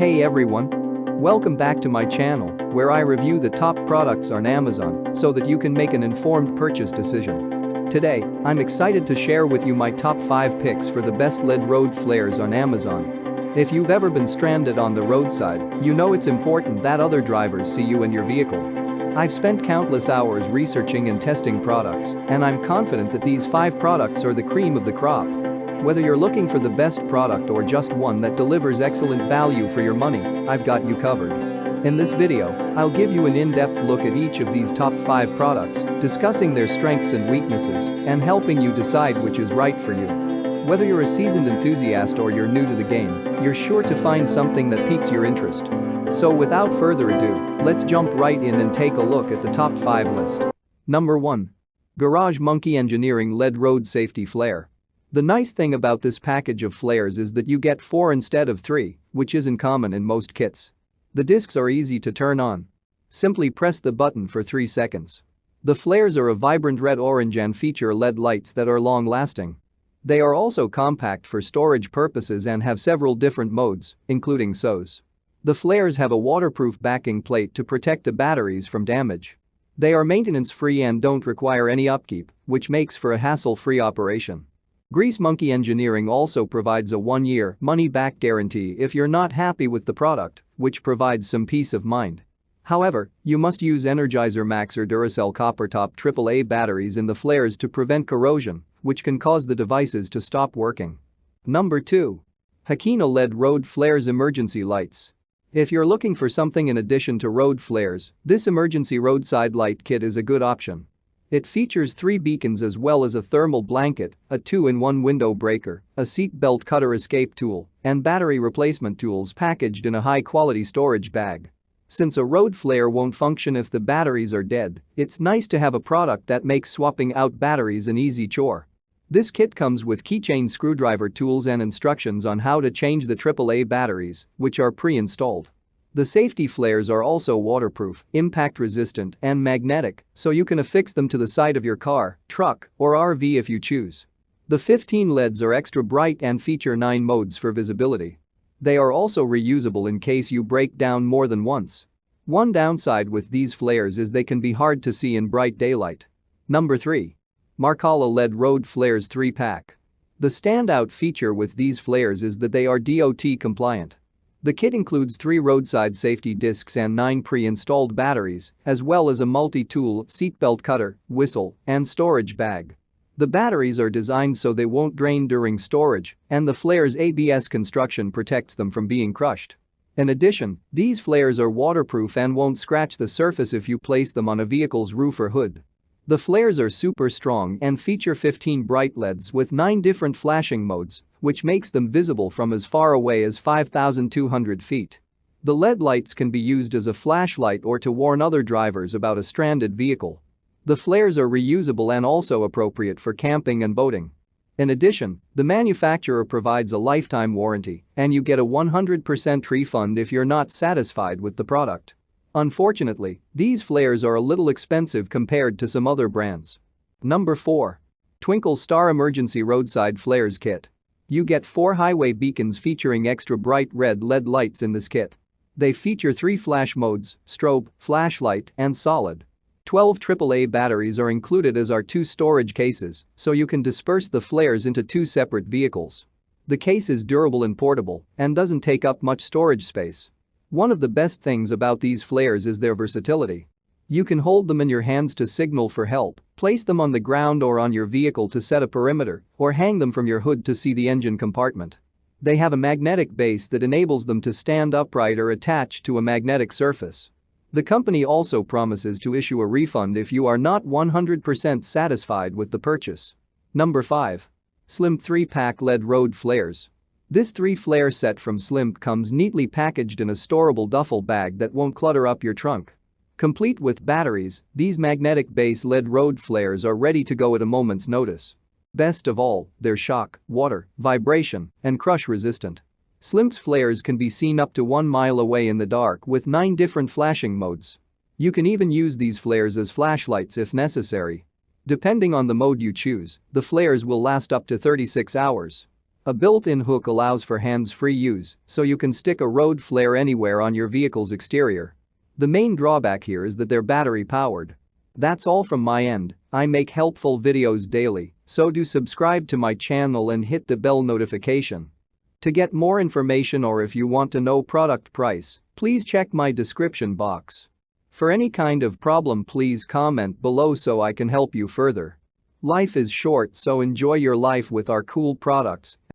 Hey everyone! Welcome back to my channel, where I review the top products on Amazon so that you can make an informed purchase decision. Today, I'm excited to share with you my top 5 picks for the best LED road flares on Amazon. If you've ever been stranded on the roadside, you know it's important that other drivers see you and your vehicle. I've spent countless hours researching and testing products, and I'm confident that these 5 products are the cream of the crop. Whether you're looking for the best product or just one that delivers excellent value for your money, I've got you covered. In this video, I'll give you an in-depth look at each of these top 5 products, discussing their strengths and weaknesses, and helping you decide which is right for you. Whether you're a seasoned enthusiast or you're new to the game, you're sure to find something that piques your interest. So without further ado, let's jump right in and take a look at the top 5 list. Number 1. Garage Monkey Engineering LED Road Safety Flare. The nice thing about this package of flares is that you get 4 instead of 3, which isn't common in most kits. The discs are easy to turn on. Simply press the button for 3 seconds. The flares are a vibrant red-orange and feature LED lights that are long-lasting. They are also compact for storage purposes and have several different modes, including SOS. The flares have a waterproof backing plate to protect the batteries from damage. They are maintenance-free and don't require any upkeep, which makes for a hassle-free operation. Grease Monkey Engineering also provides a 1-year money-back guarantee if you're not happy with the product, which provides some peace of mind. However, you must use Energizer Max or Duracell copper-top AAA batteries in the flares to prevent corrosion, which can cause the devices to stop working. Number 2. Hakina LED Road Flares Emergency Lights. If you're looking for something in addition to road flares, this emergency roadside light kit is a good option. It features 3 beacons as well as a thermal blanket, a 2-in-1 window breaker, a seat belt cutter escape tool, and battery replacement tools packaged in a high-quality storage bag. Since a road flare won't function if the batteries are dead, it's nice to have a product that makes swapping out batteries an easy chore. This kit comes with keychain screwdriver tools and instructions on how to change the AAA batteries, which are pre-installed. The safety flares are also waterproof, impact-resistant, and magnetic, so you can affix them to the side of your car, truck, or RV if you choose. The 15 LEDs are extra bright and feature 9 modes for visibility. They are also reusable in case you break down more than once. One downside with these flares is they can be hard to see in bright daylight. Number 3. Markala LED Road Flares 3-pack. The standout feature with these flares is that they are DOT compliant. The kit includes 3 roadside safety discs and 9 pre-installed batteries, as well as a multi-tool, seatbelt cutter, whistle, and storage bag. The batteries are designed so they won't drain during storage, and the flare's ABS construction protects them from being crushed. In addition, these flares are waterproof and won't scratch the surface if you place them on a vehicle's roof or hood. The flares are super strong and feature 15 bright LEDs with 9 different flashing modes, which makes them visible from as far away as 5,200 feet. The LED lights can be used as a flashlight or to warn other drivers about a stranded vehicle. The flares are reusable and also appropriate for camping and boating. In addition, the manufacturer provides a lifetime warranty, and you get a 100% refund if you're not satisfied with the product. Unfortunately, these flares are a little expensive compared to some other brands. Number 4. Twinkle Star Emergency Roadside Flares Kit. You get 4 highway beacons featuring extra bright red LED lights in this kit. They feature 3 flash modes, strobe, flashlight, and solid. 12 AAA batteries are included as are 2 storage cases, so you can disperse the flares into 2 separate vehicles. The case is durable and portable and doesn't take up much storage space. One of the best things about these flares is their versatility. You can hold them in your hands to signal for help, place them on the ground or on your vehicle to set a perimeter, or hang them from your hood to see the engine compartment. They have a magnetic base that enables them to stand upright or attach to a magnetic surface. The company also promises to issue a refund if you are not 100% satisfied with the purchase. Number 5. Slimp 3-pack LED Road Flares. This 3-flare set from Slimp comes neatly packaged in a storable duffel bag that won't clutter up your trunk. Complete with batteries, these magnetic base LED road flares are ready to go at a moment's notice. Best of all, they're shock, water, vibration, and crush resistant. Slimp's flares can be seen up to 1 mile away in the dark with 9 different flashing modes. You can even use these flares as flashlights if necessary. Depending on the mode you choose, the flares will last up to 36 hours. A built-in hook allows for hands-free use, so you can stick a road flare anywhere on your vehicle's exterior. The main drawback here is that they're battery-powered. That's all from my end. I make helpful videos daily, so do subscribe to my channel and hit the bell notification. To get more information or if you want to know product price, please check my description box. For any kind of problem, please comment below so I can help you further. Life is short, so enjoy your life with our cool products.